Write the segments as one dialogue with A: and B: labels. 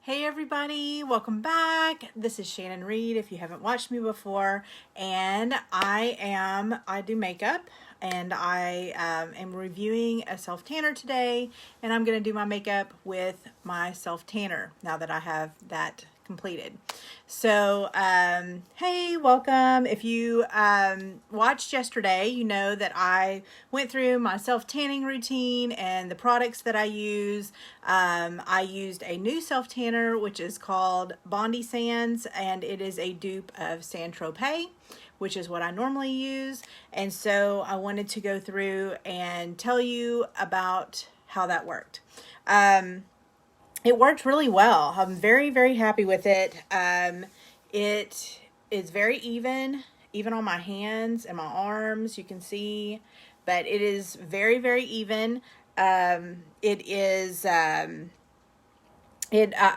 A: Hey everybody, welcome back. This is Shannon Reed if you haven't watched me before, and I do makeup, and I am reviewing a self tanner today, and I'm going to do my makeup with my self tanner now that I have that completed. So hey, welcome. If you watched yesterday, you know that I went through my self tanning routine and the products that I use. I used a new self tanner which is called Bondi Sands, and it is a dupe of Saint-Tropez, which is what I normally use. And so I wanted to go through and tell you about how that worked. It worked really well. I'm very, very happy with it. It is very even on my hands and my arms, you can see, but it is very, very even. It is,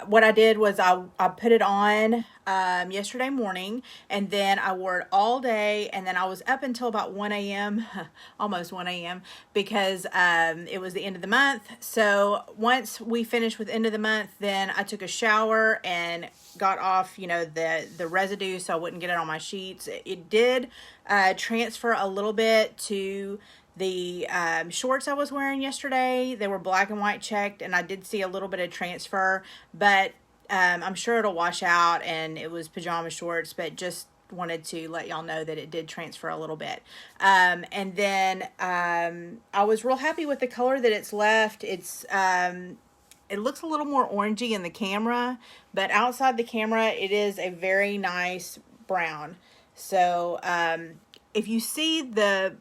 A: what I did was I put it on yesterday morning, and then I wore it all day, and then I was up until about 1 a.m. almost 1 a.m. because it was the end of the month. So once we finished with end of the month, then I took a shower and got off the residue so I wouldn't get it on my sheets. It did transfer a little bit to the shorts I was wearing yesterday. They were black and white checked, and I did see a little bit of transfer, but I'm sure it'll wash out, and it was pajama shorts, but just wanted to let y'all know that it did transfer a little bit. And then I was real happy with the color that it's left. It looks a little more orangey in the camera, but outside the camera, it is a very nice brown. So if you see the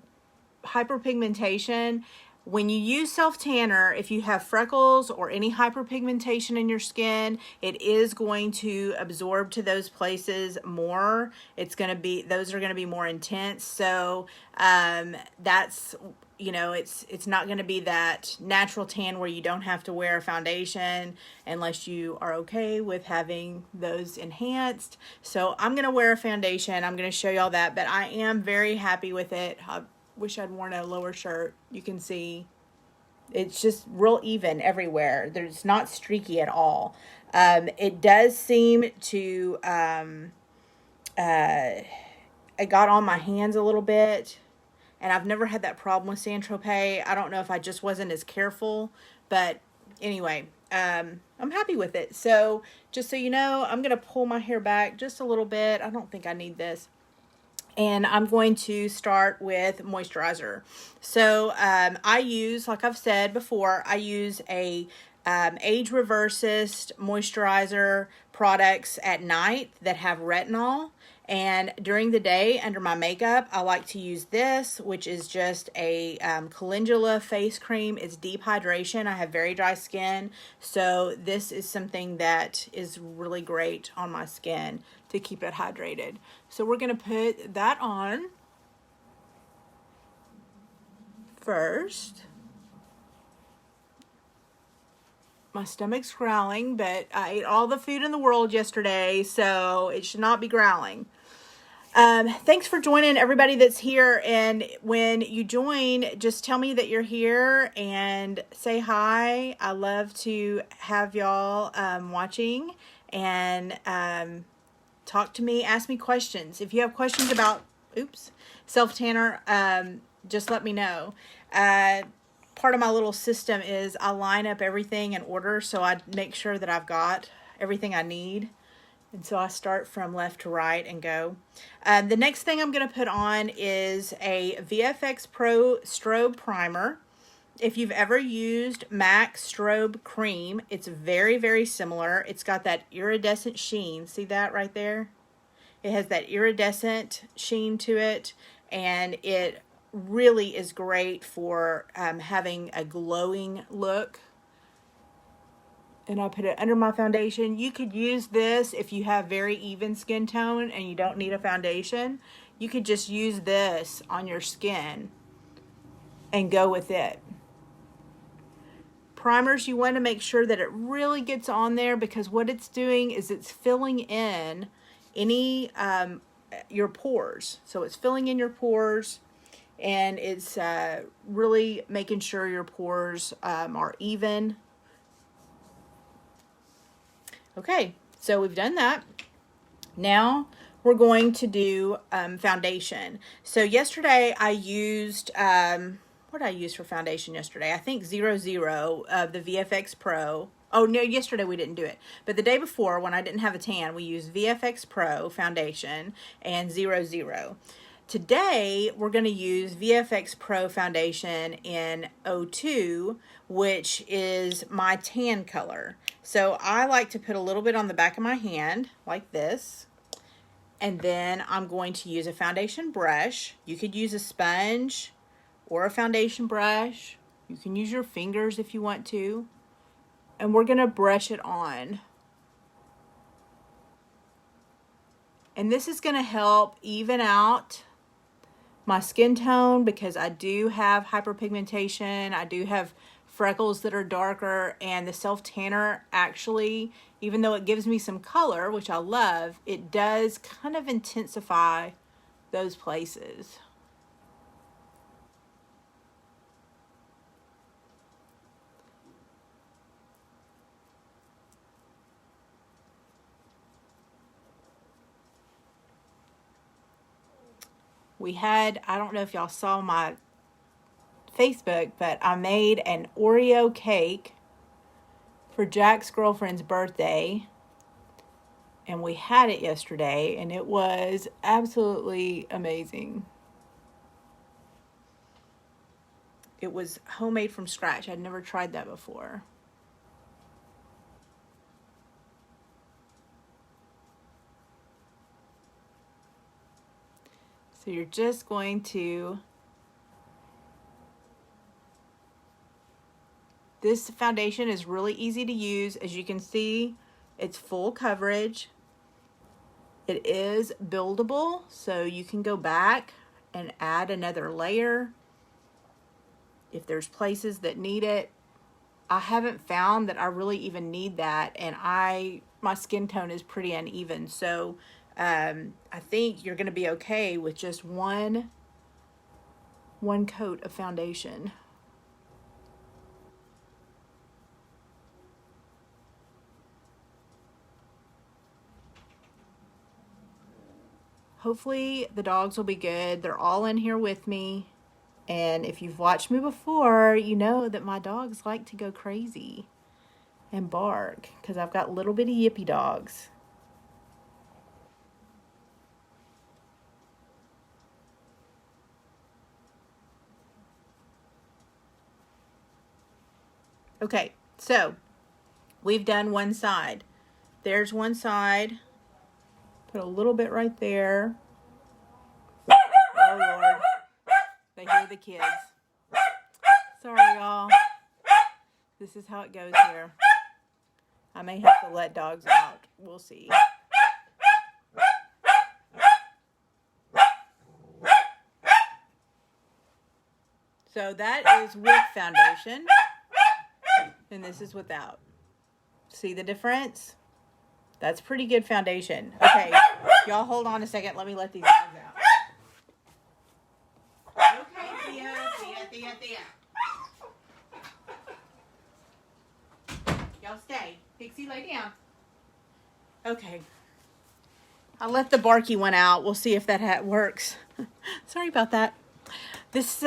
A: hyperpigmentation, when you use self tanner, if you have freckles or any hyperpigmentation in your skin, it is going to absorb to those places more. Those are going to be more intense. So that's, it's not going to be that natural tan where you don't have to wear a foundation unless you are okay with having those enhanced. So I'm going to wear a foundation. I'm going to show y'all that, but I am very happy with it. Wish I'd worn a lower shirt. You can see it's just real even everywhere. It's not streaky at all. It does seem to it got on my hands a little bit, and I've never had that problem with Saint-Tropez. I don't know if I just wasn't as careful, but anyway, I'm happy with it. So just so you know, I'm gonna pull my hair back just a little bit. I don't think I need this. And I'm going to start with moisturizer. So I use, like I've said before, I use a age reversist moisturizer products at night that have retinol. And during the day, under my makeup, I like to use this, which is just a calendula face cream. It's deep hydration. I have very dry skin, so this is something that is really great on my skin to keep it hydrated. So we're going to put that on first. My stomach's growling, but I ate all the food in the world yesterday, so it should not be growling. Thanks for joining, everybody that's here. And when you join, just tell me that you're here and say hi. I love to have y'all watching, and talk to me, ask me questions. If you have questions about self tanner, just let me know. Part of my little system is I line up everything in order, so I make sure that I've got everything I need. And so I start from left to right and go. The next thing I'm going to put on is a VFX Pro Strobe Primer. If you've ever used MAC Strobe Cream, it's very, very similar. It's got that iridescent sheen. See that right there? It has that iridescent sheen to it, and it really is great for having a glowing look. And I'll put it under my foundation. You could use this if you have very even skin tone and you don't need a foundation. You could just use this on your skin and go with it. Primers, you want to make sure that it really gets on there, because what it's doing is it's filling in any your pores. So it's filling in your pores, and it's really making sure your pores are even. Okay, so we've done that. Now we're going to do foundation. So yesterday I used, what did I use for foundation yesterday? I think 00 of the VFX Pro. Oh, no, yesterday we didn't do it. But the day before, when I didn't have a tan, we used VFX Pro foundation and 00. Today, we're going to use VFX Pro foundation in 02, which is my tan color. So I like to put a little bit on the back of my hand, like this. And then I'm going to use a foundation brush. You could use a sponge or a foundation brush. You can use your fingers if you want to. And we're going to brush it on. And this is going to help even out my skin tone because I do have hyperpigmentation. I do have freckles that are darker, and the self tanner actually, even though it gives me some color, which I love, it does kind of intensify those places. We had, I don't know if y'all saw my Facebook, but I made an Oreo cake for Jack's girlfriend's birthday. And we had it yesterday, and it was absolutely amazing. It was homemade from scratch. I'd never tried that before. So you're just going to, this foundation is really easy to use. As you can see, it's full coverage. It is buildable, so you can go back and add another layer if there's places that need it. I haven't found that I really even need that, and my skin tone is pretty uneven, so I think you're going to be okay with just one coat of foundation. Hopefully the dogs will be good. They're all in here with me. And if you've watched me before, you know that my dogs like to go crazy and bark because I've got little bitty yippy dogs. Okay, so we've done one side. There's one side. Put a little bit right there. Oh, Lord. They hear the kids. Sorry, y'all. This is how it goes here. I may have to let dogs out. We'll see. So that is with foundation. And this is without. See the difference? That's pretty good foundation. Okay, y'all hold on a second. Let me let these dogs out. Okay, Thea. Y'all stay. Pixie, lay down. Okay. I'll let the barky one out. We'll see if that works. Sorry about that. This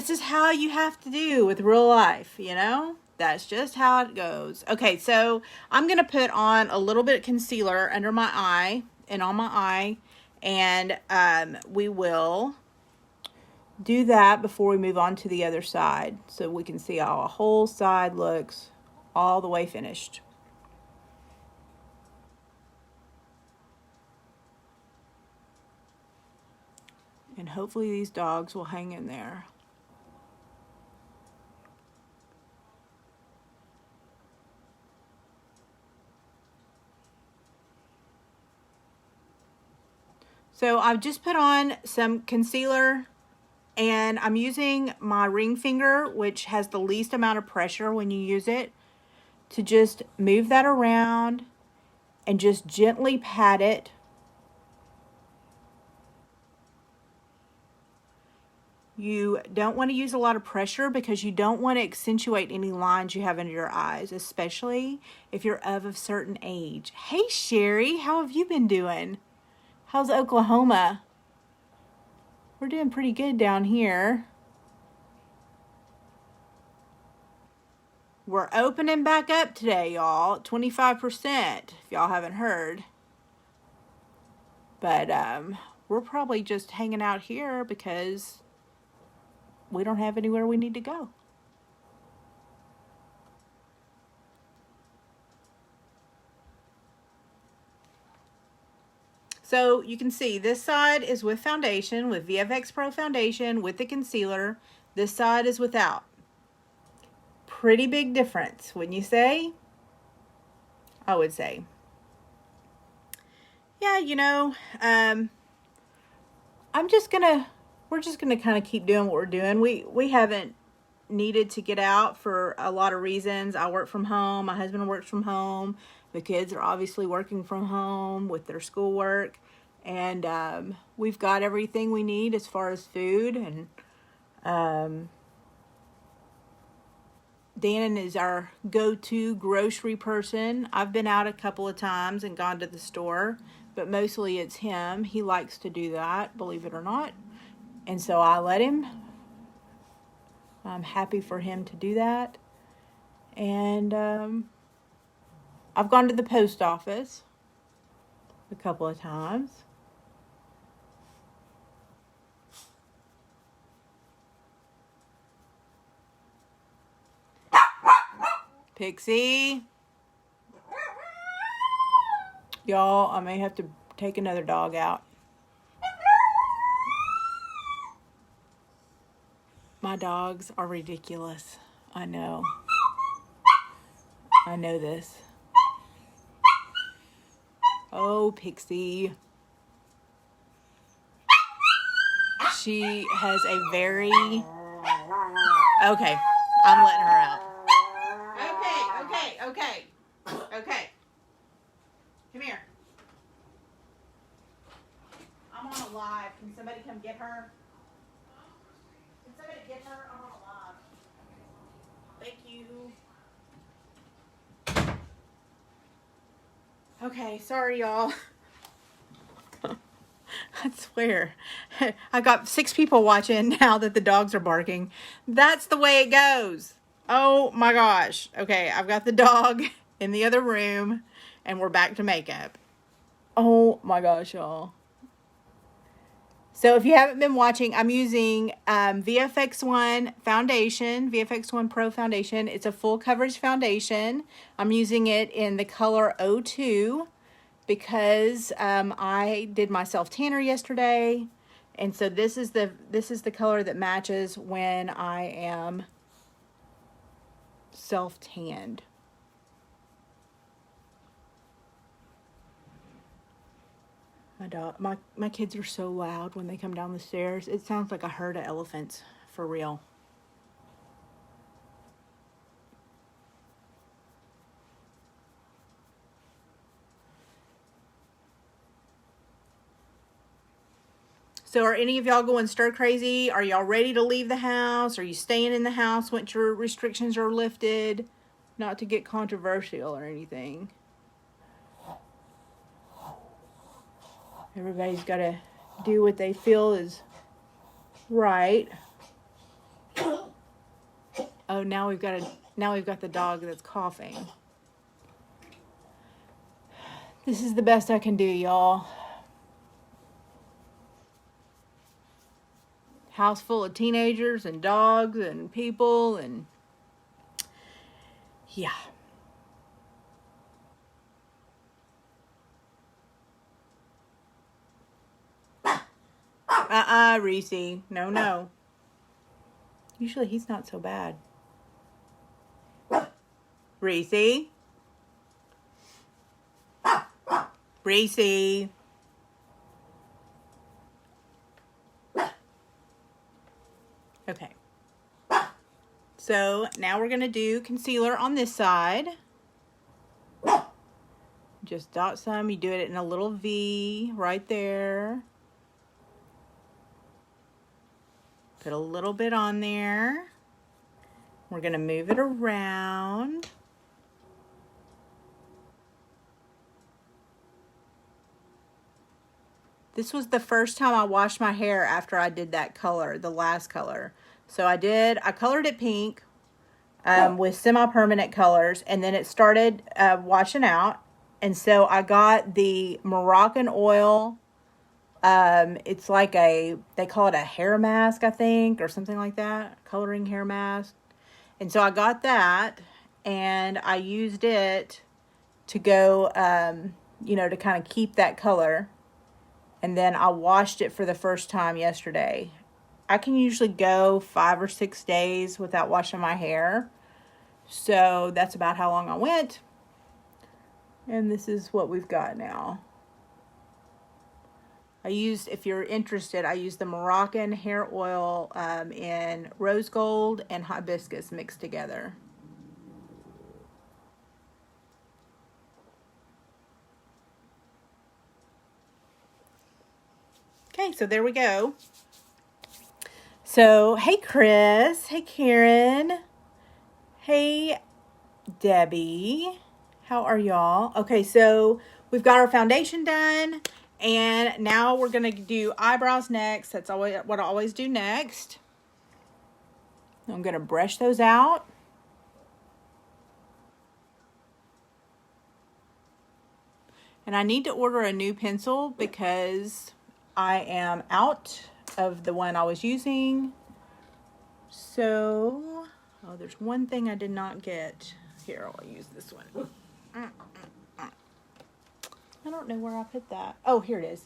A: is how you have to do with real life, you know? That's just how it goes. Okay, so I'm going to put on a little bit of concealer under my eye and on my eye. And we will do that before we move on to the other side. So we can see how a whole side looks all the way finished. And hopefully these dogs will hang in there. So I've just put on some concealer, and I'm using my ring finger, which has the least amount of pressure when you use it, to just move that around and just gently pat it. You don't want to use a lot of pressure because you don't want to accentuate any lines you have under your eyes, especially if you're of a certain age. Hey, Sherry, how have you been doing? How's Oklahoma? We're doing pretty good down here. We're opening back up today, y'all. 25%, if y'all haven't heard. But we're probably just hanging out here because we don't have anywhere we need to go. So you can see this side is with foundation, with VFX Pro foundation, with the concealer. This side is without. Pretty big difference, wouldn't you say? I would say. Yeah, you know, we're just gonna kind of keep doing what we're doing. We haven't needed to get out for a lot of reasons. I work from home. My husband works from home. The kids are obviously working from home with their schoolwork. And we've got everything we need as far as food. And Dan is our go-to grocery person. I've been out a couple of times and gone to the store, but mostly it's him. He likes to do that, believe it or not. And so I let him. I'm happy for him to do that. And I've gone to the post office a couple of times. Pixie. Y'all, I may have to take another dog out. My dogs are ridiculous. I know. I know this. Oh, Pixie. She has a very... Okay, I'm letting her out. Okay. Come here. I'm on a live. Can somebody come get her? Can somebody get her? I'm on a live. Thank you. Okay, sorry y'all. I swear. I got 6 people watching now that the dogs are barking. That's the way it goes. Oh my gosh. Okay, I've got the dog in the other room and we're back to makeup. Oh my gosh, y'all. So if you haven't been watching, I'm using VFX1 foundation, VFX1 Pro foundation. It's a full coverage foundation. I'm using it in the color 02 because I did my self tanner yesterday. And so this is the color that matches when I am self tanned. My kids are so loud when they come down the stairs. It sounds like a herd of elephants, for real. So are any of y'all going stir crazy? Are y'all ready to leave the house? Are you staying in the house once your restrictions are lifted? Not to get controversial or anything. Everybody's got to do what they feel is right. Oh, now we've got the dog that's coughing. This is the best I can do, y'all. House full of teenagers and dogs and people and yeah. Reese. No. Usually he's not so bad. Reese. Okay. So now we're going to do concealer on this side. Just dot some. You do it in a little V right there. Put a little bit on there. We're going to move it around. This was the first time I washed my hair after I did that color, the last color. So I colored it pink with semi-permanent colors, and then it started washing out. And so I got the Moroccan oil. It's like they call it a hair mask, I think, or something like that. Coloring hair mask. And so I got that, and I used it to go, to kind of keep that color. And then I washed it for the first time yesterday. I can usually go 5 or 6 days without washing my hair. So that's about how long I went. And this is what we've got now. If you're interested, I used the Moroccan hair oil in rose gold and hibiscus mixed together. Okay, so there we go. So, hey Chris, hey Karen, hey Debbie, how are y'all? Okay, so we've got our foundation done, and now we're gonna do eyebrows next. That's always what I always do next. I'm gonna brush those out. And I need to order a new pencil because I am out of the one I was using. So, there's one thing I did not get. Here, I'll use this one. I don't know where I put that. Oh, here it is.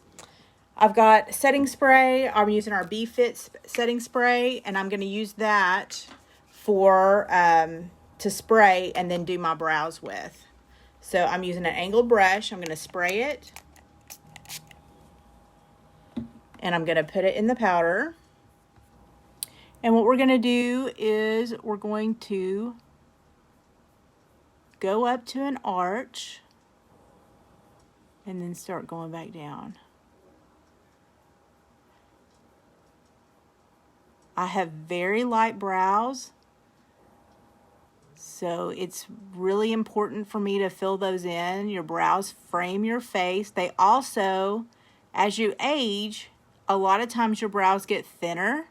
A: I've got setting spray. I'm using our B-Fit setting spray, and I'm going to use that for to spray and then do my brows with. So I'm using an angled brush. I'm going to spray it. And I'm going to put it in the powder. And what we're going to do is we're going to go up to an arch and then start going back down. I have very light brows, so it's really important for me to fill those in. Your brows frame your face. They also, as you age, a lot of times your brows get thinner.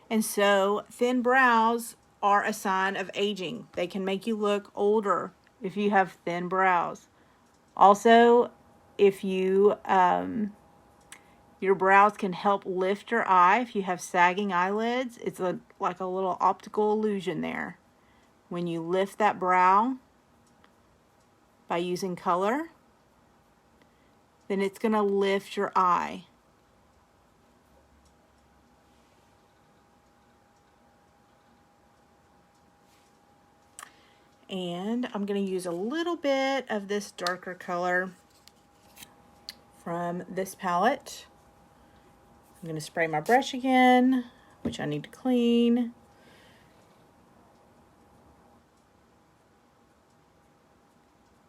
A: And so thin brows are a sign of aging. They can make you look older if you have thin brows. Also, if you, your brows can help lift your eye. If you have sagging eyelids, it's like a little optical illusion there. When you lift that brow by using color, then it's going to lift your eye. And I'm going to use a little bit of this darker color from this palette. I'm going to spray my brush again, which I need to clean.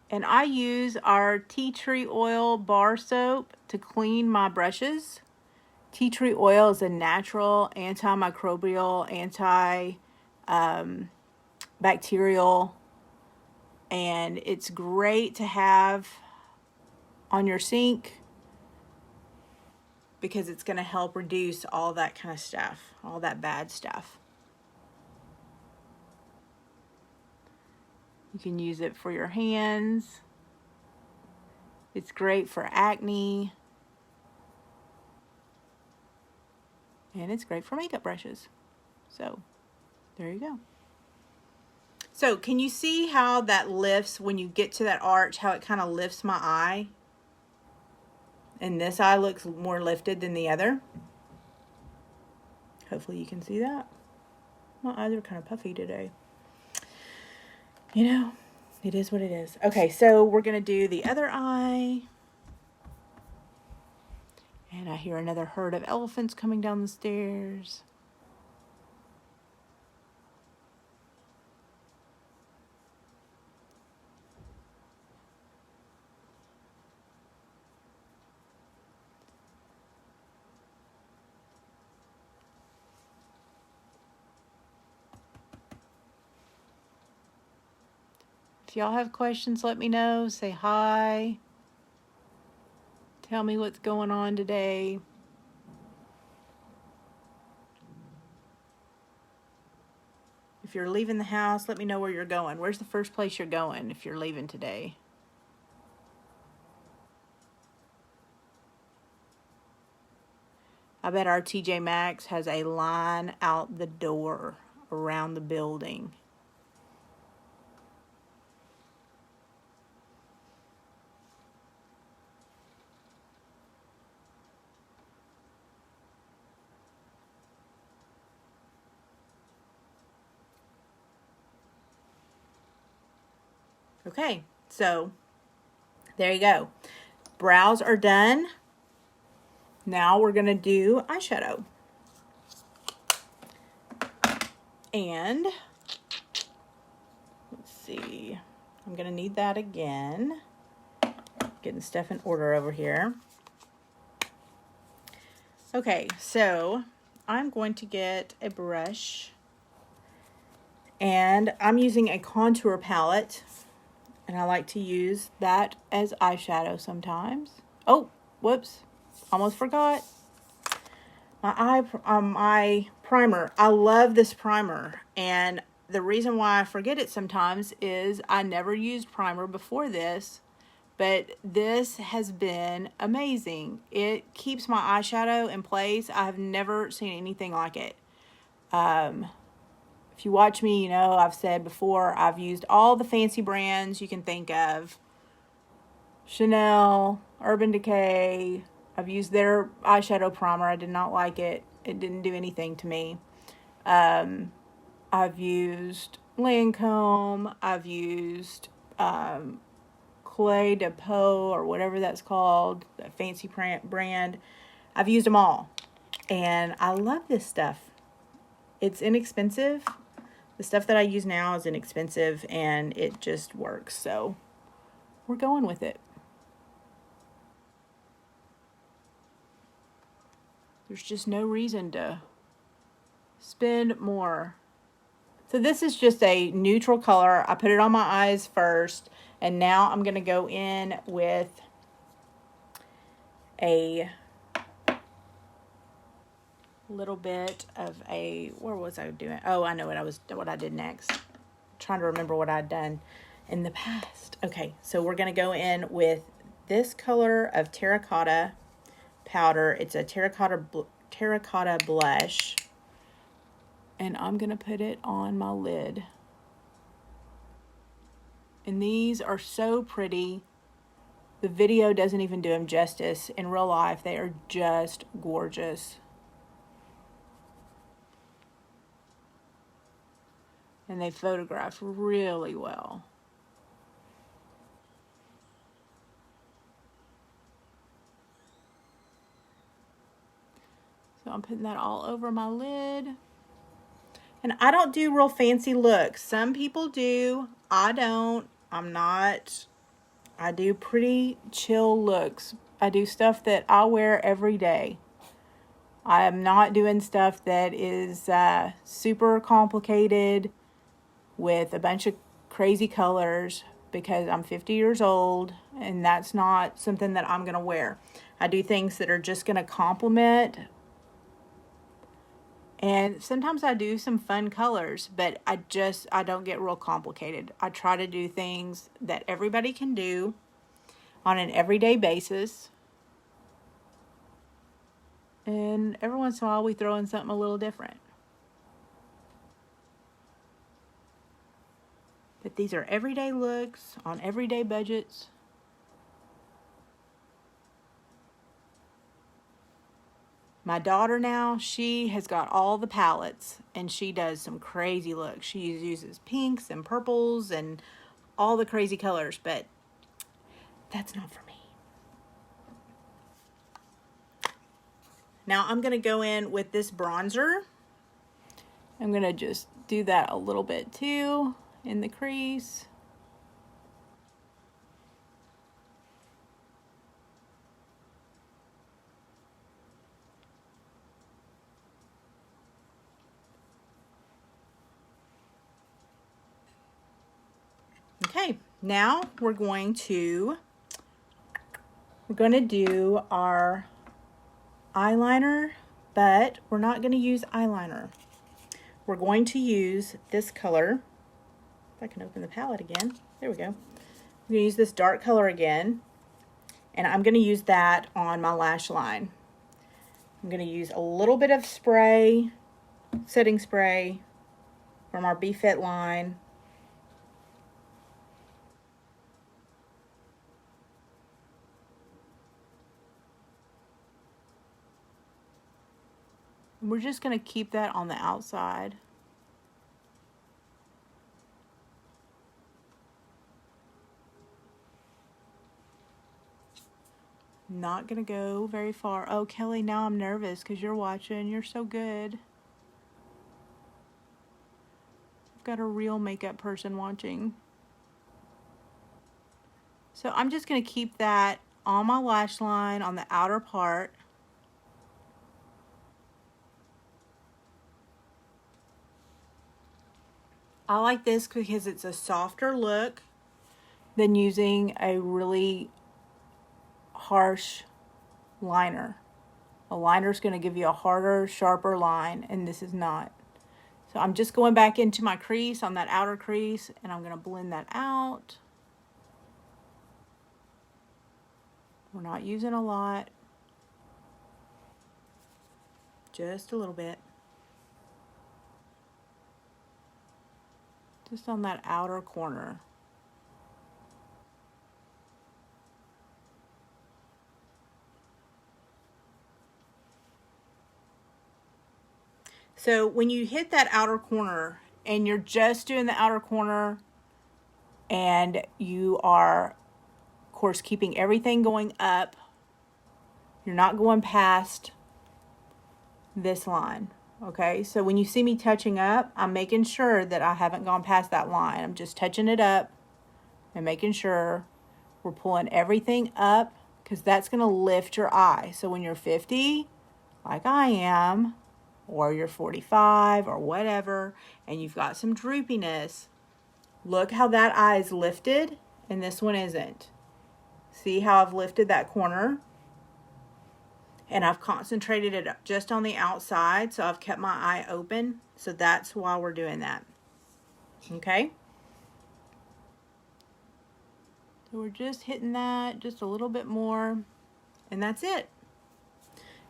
A: And I use our tea tree oil bar soap to clean my brushes. Tea tree oil is a natural antimicrobial, bacterial, and it's great to have on your sink because it's going to help reduce all that kind of stuff, all that bad stuff. You can use it for your hands. It's great for acne. And it's great for makeup brushes. So, there you go. So, can you see how that lifts when you get to that arch, how it kind of lifts my eye? And this eye looks more lifted than the other. Hopefully you can see that. My eyes are kind of puffy today. You know, it is what it is. Okay, so we're going to do the other eye. And I hear another herd of elephants coming down the stairs. If y'all have questions, let me know. Say hi. Tell me what's going on today. If you're leaving the house, let me know where you're going. Where's the first place you're going if you're leaving today? I bet our TJ Maxx has a line out the door around the building. Okay, so there you go. Brows are done. Now we're going to do eyeshadow. And let's see. I'm going to need that again. Getting stuff in order over here. Okay, so I'm going to get a brush. And I'm using a contour palette. And I like to use that as eyeshadow sometimes. Oh, whoops. Almost forgot. My primer. I love this primer. And the reason why I forget it sometimes is I never used primer before this. But this has been amazing. It keeps my eyeshadow in place. I have never seen anything like it. If you watch me, you know I've said before, I've used all the fancy brands you can think of. Chanel, Urban Decay. I've used their eyeshadow primer. I did not like it. It didn't do anything to me. I've used Lancome. I've used Clé de Peau or whatever that's called, the fancy brand. I've used them all. And I love this stuff. It's inexpensive. The stuff that I use now is inexpensive and it just works. So we're going with it. There's just no reason to spend more. So this is just a neutral color. I put it on my eyes first. And now I'm going to go in with a little bit of a, where was I doing? Oh, I know what I did next. I'm trying to remember what I'd done in the past. Okay, so we're going to go in with this color of terracotta powder. It's a terracotta blush. And I'm going to put it on my lid. And these are so pretty. The video doesn't even do them justice. In real life, they are just gorgeous. And they photograph really well. So I'm putting that all over my lid. And I don't do real fancy looks. Some people do. I don't. I'm not. I do pretty chill looks. I do stuff that I wear every day. I am not doing stuff that is super complicated with a bunch of crazy colors because I'm 50 years old and that's not something that I'm going to wear. I do things that are just going to complement. And sometimes I do some fun colors, but I don't get real complicated. I try to do things that everybody can do on an everyday basis. And every once in a while we throw in something a little different. But these are everyday looks on everyday budgets. My daughter now, she has got all the palettes and she does some crazy looks. She uses pinks and purples and all the crazy colors, but that's not for me. Now I'm going to go in with this bronzer. I'm going to just do that a little bit too in the crease. Okay, now we're going to do our eyeliner, but we're not going to use eyeliner. We're going to use this color. If I can open the palette again. There we go. I'm going to use this dark color again, and I'm going to use that on my lash line. I'm going to use a little bit of spray, setting spray from our BeFit line. We're just going to keep that on the outside. Not going to go very far. Oh, Kelly, now I'm nervous because you're watching. You're so good. I've got a real makeup person watching. So I'm just going to keep that on my lash line on the outer part. I like this because it's a softer look than using a really harsh liner. A liner is going to give you a harder, sharper line, and this is not. So I'm just going back into my crease on that outer crease, and I'm going to blend that out. We're not using a lot, just a little bit. Just on that outer corner. So when you hit that outer corner and you're just doing the outer corner and you are, of course, keeping everything going up, you're not going past this line. Okay, so when you see me touching up, I'm making sure that I haven't gone past that line. I'm just touching it up and making sure we're pulling everything up, because that's going to lift your eye. So when you're 50, like I am, or you're 45 or whatever, and you've got some droopiness, look how that eye is lifted and this one isn't. See how I've lifted that corner? And I've concentrated it just on the outside, so I've kept my eye open. So that's why we're doing that. Okay? So we're just hitting that just a little bit more, and that's it.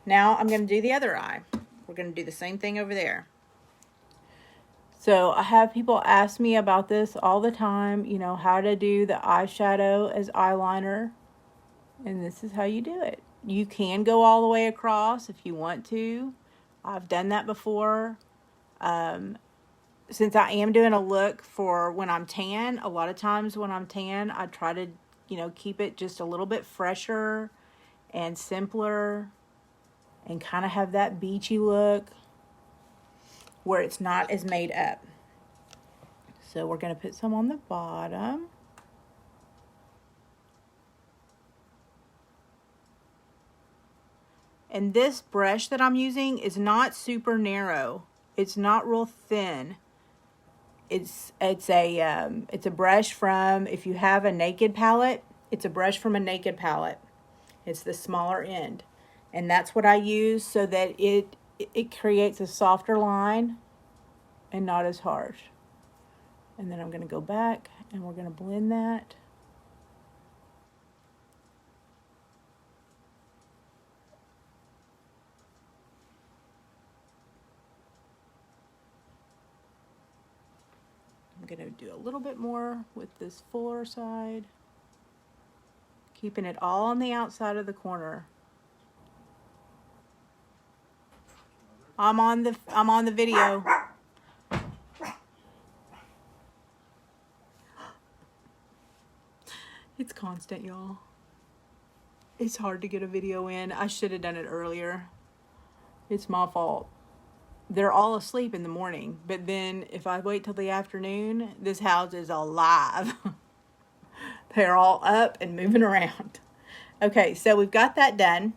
A: Now I'm going to do the other eye. We're going to do the same thing over there. So I have people ask me about this all the time, you know, how to do the eyeshadow as eyeliner. And this is how you do it. You can go all the way across if you want to. I've done that before. Since I am doing a look for when I'm tan, a lot of times when I'm tan, I try to, you know, keep it just a little bit fresher and simpler and kind of have that beachy look where it's not as made up. So we're going to put some on the bottom. And this brush that I'm using is not super narrow. It's not real thin. It's a brush from, if you have a Naked palette, it's a brush from a Naked palette. It's the smaller end. And that's what I use so that it creates a softer line and not as harsh. And then I'm going to go back and we're going to blend that. I'm going to do a little bit more with this fuller side, keeping it all on the outside of the corner. I'm on the video. It's constant, y'all. It's hard to get a video in. I should have done it earlier. It's my fault. They're all asleep in the morning, but then if I wait till the afternoon, this house is alive. They're all up and moving around. Okay, so we've got that done.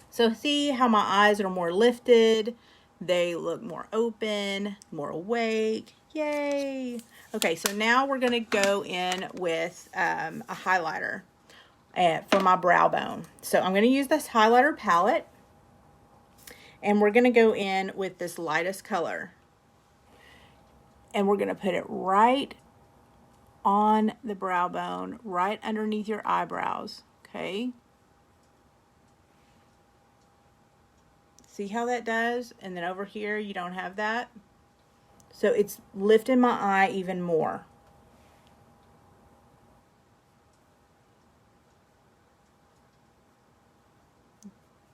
A: So see how my eyes are more lifted. They look more open, more awake. Yay. Okay, so now we're going to go in with a highlighter for my brow bone. So I'm going to use this highlighter palette, and we're going to go in with this lightest color. And we're going to put it right on the brow bone, right underneath your eyebrows, okay? See how that does? And then over here, you don't have that. So it's lifting my eye even more.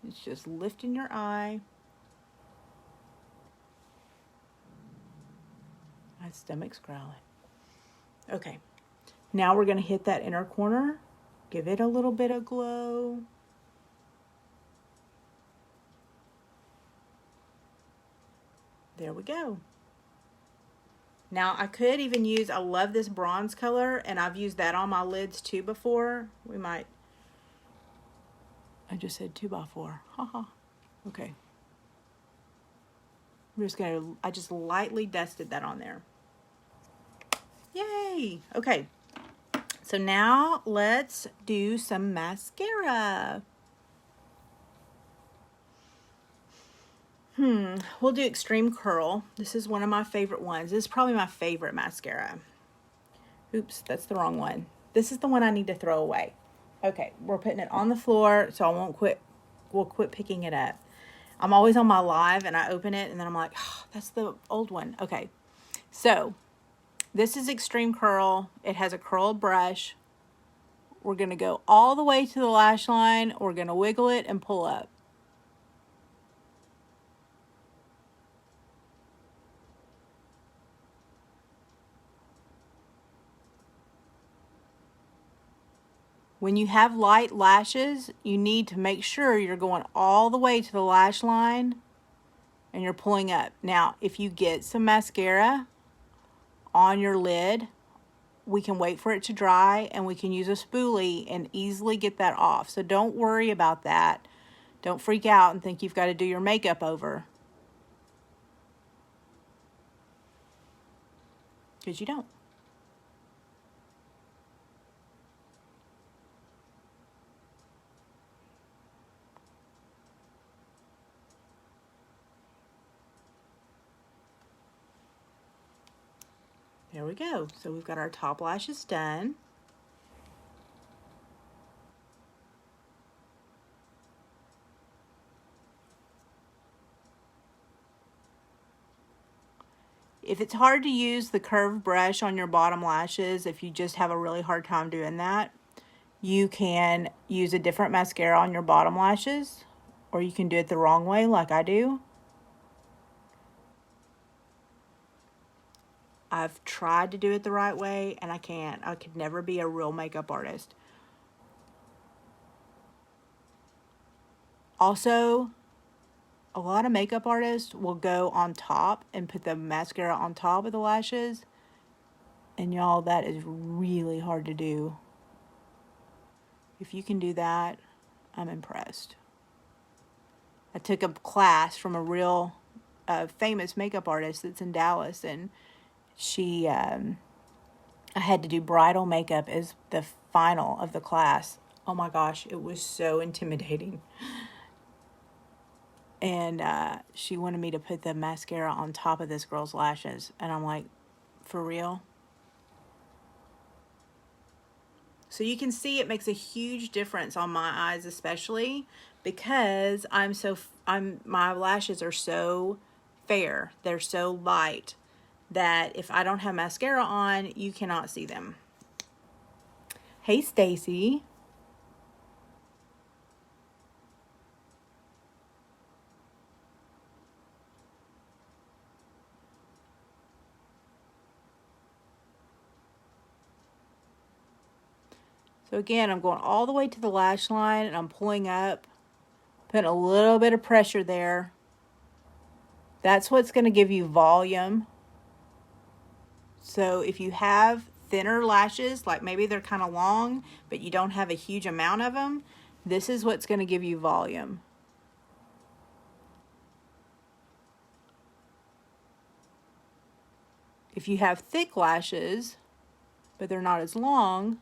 A: It's just lifting your eye. My stomach's growling. Okay, now we're going to hit that inner corner. Give it a little bit of glow. There we go. Now I could even use, I love this bronze color, and I've used that on my lids too before. We might, I just said 2x4, haha. Okay. I'm just gonna, I just lightly dusted that on there. Yay, okay. So now let's do some mascara. We'll do Extreme Curl. This is one of my favorite ones. This is probably my favorite mascara. Oops, that's the wrong one. This is the one I need to throw away. Okay, we're putting it on the floor so I won't quit. We'll quit picking it up. I'm always on my live and I open it and then I'm like, oh, that's the old one. Okay, so this is Extreme Curl. It has a curl brush. We're going to go all the way to the lash line. We're going to wiggle it and pull up. When you have light lashes, you need to make sure you're going all the way to the lash line and you're pulling up. Now, if you get some mascara on your lid, we can wait for it to dry and we can use a spoolie and easily get that off. So don't worry about that. Don't freak out and think you've got to do your makeup over, because you don't. There we go. So we've got our top lashes done. If it's hard to use the curved brush on your bottom lashes, if you just have a really hard time doing that, you can use a different mascara on your bottom lashes, or you can do it the wrong way like I do. I've tried to do it the right way and I can't. I could never be a real makeup artist. Also, a lot of makeup artists will go on top and put the mascara on top of the lashes. And y'all, that is really hard to do. If you can do that, I'm impressed. I took a class from a real famous makeup artist that's in Dallas, and she, I had to do bridal makeup as the final of the class. Oh my gosh, it was so intimidating. And she wanted me to put the mascara on top of this girl's lashes. And I'm like, for real? So you can see it makes a huge difference on my eyes, especially because my lashes are so fair. They're so light that if I don't have mascara on, you cannot see them. Hey, Stacy. So again, I'm going all the way to the lash line and I'm pulling up, putting a little bit of pressure there. That's what's going to give you volume. So if you have thinner lashes, like maybe they're kind of long, but you don't have a huge amount of them, this is what's going to give you volume. if you have thick lashes, but they're not as long,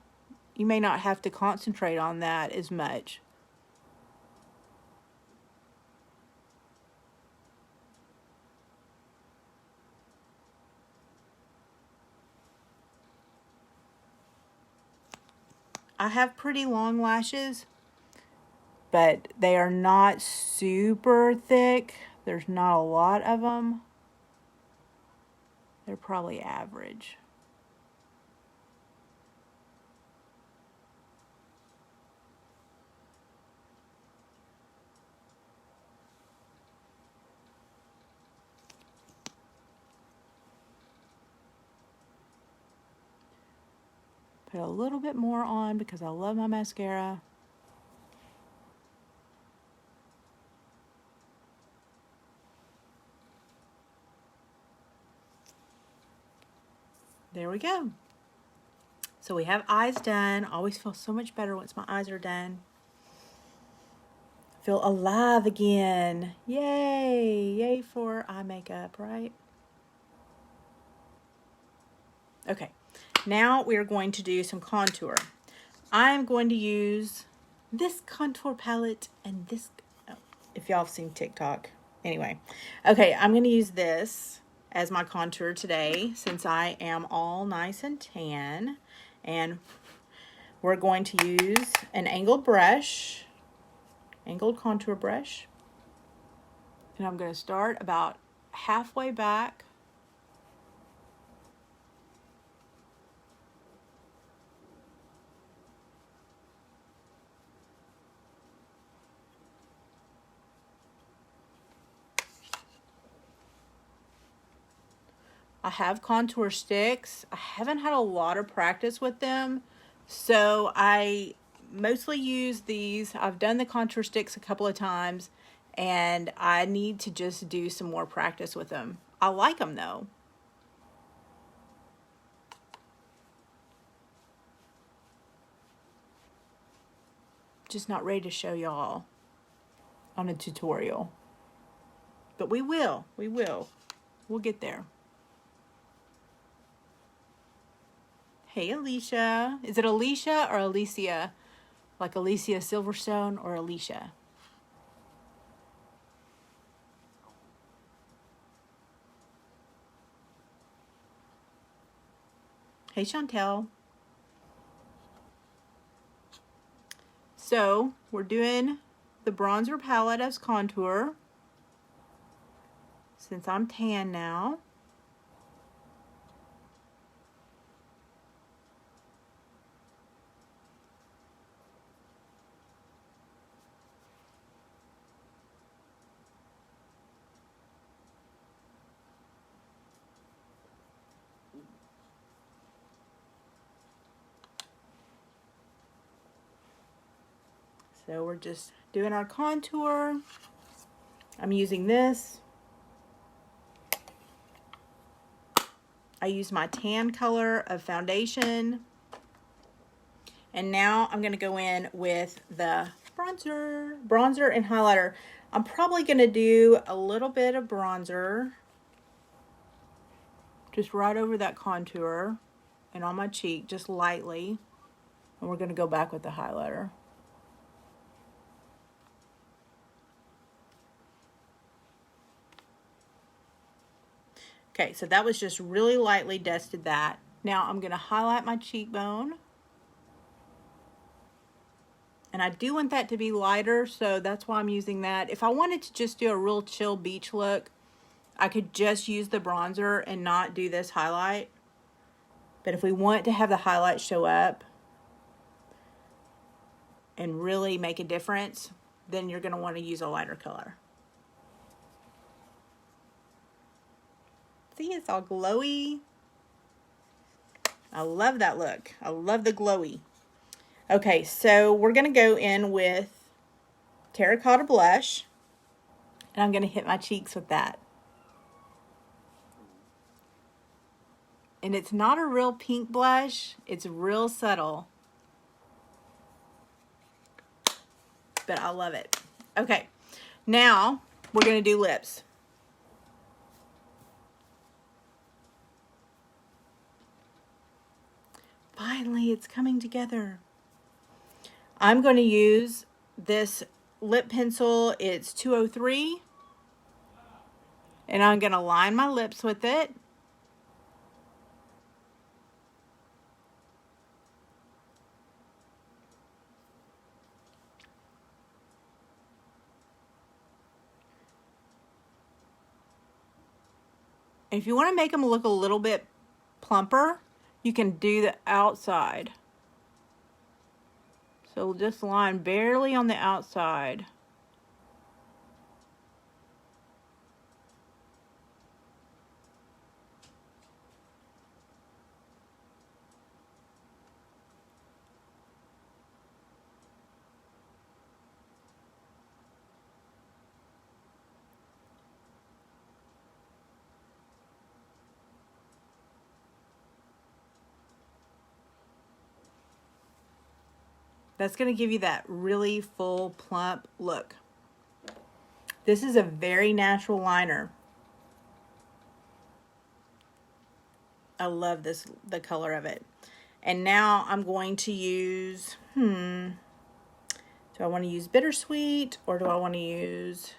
A: you may not have to concentrate on that as much. I have pretty long lashes, but they are not super thick. There's not a lot of them. They're probably average. Put a little bit more on because I love my mascara. There we go. So we have eyes done. Always feel so much better once my eyes are done. Feel alive again. Yay! Yay for eye makeup, right? Okay, now we are going to do some contour. I'm going to use this contour palette and this, oh, if y'all have seen TikTok. Anyway, okay, I'm going to use this as my contour today since I am all nice and tan. And we're going to use an angled brush, angled contour brush. And I'm going to start about halfway back. I have contour sticks. I haven't had a lot of practice with them, so I mostly use these. I've done the contour sticks a couple of times, and I need to just do some more practice with them. I like them though. Just not ready to show y'all on a tutorial, but we will. We'll get there. Hey, Alicia. Is it Alicia or Alicia? Like Alicia Silverstone or Alicia? Hey, Chantel. So, we're doing the bronzer palette as contour. Since I'm tan now. So we're just doing our contour. I'm using this. I use my tan color of foundation. And now I'm going to go in with the bronzer and highlighter. I'm probably going to do a little bit of bronzer just right over that contour and on my cheek, just lightly. And we're going to go back with the highlighter. Okay, so that was just really lightly dusted that. Now I'm going to highlight my cheekbone. And I do want that to be lighter, so that's why I'm using that. If I wanted to just do a real chill beach look, I could just use the bronzer and not do this highlight. But if we want to have the highlight show up and really make a difference, then you're going to want to use a lighter color. See, it's all glowy. I love that look. I love the glowy. Okay, so we're going to go in with terracotta blush. And I'm going to hit my cheeks with that. And it's not a real pink blush. It's real subtle. But I love it. Okay, now we're going to do lips. Finally, it's coming together. I'm going to use this lip pencil. It's 203. And I'm going to line my lips with it. If you want to make them look a little bit plumper, you can do the outside. So just line barely on the outside. That's going to give you that really full, plump look. This is a very natural liner. I love this, the color of it. And now I'm going to use, do I want to use Bittersweet or do I want to use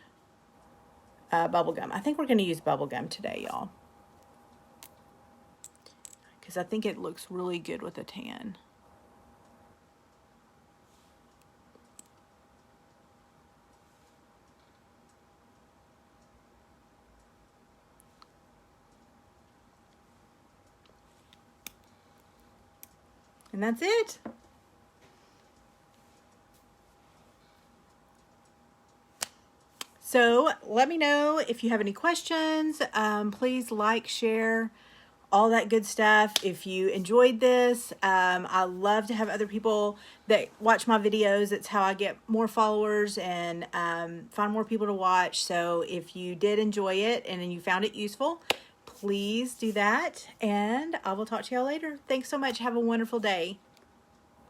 A: bubblegum? I think we're going to use bubblegum today, y'all. Because I think it looks really good with a tan. And that's it. So let me know if you have any questions. Please like, share, all that good stuff. If you enjoyed this, I love to have other people that watch my videos. It's how I get more followers and find more people to watch. So if you did enjoy it and you found it useful, please do that. And I will talk to y'all later. Thanks so much. Have a wonderful day.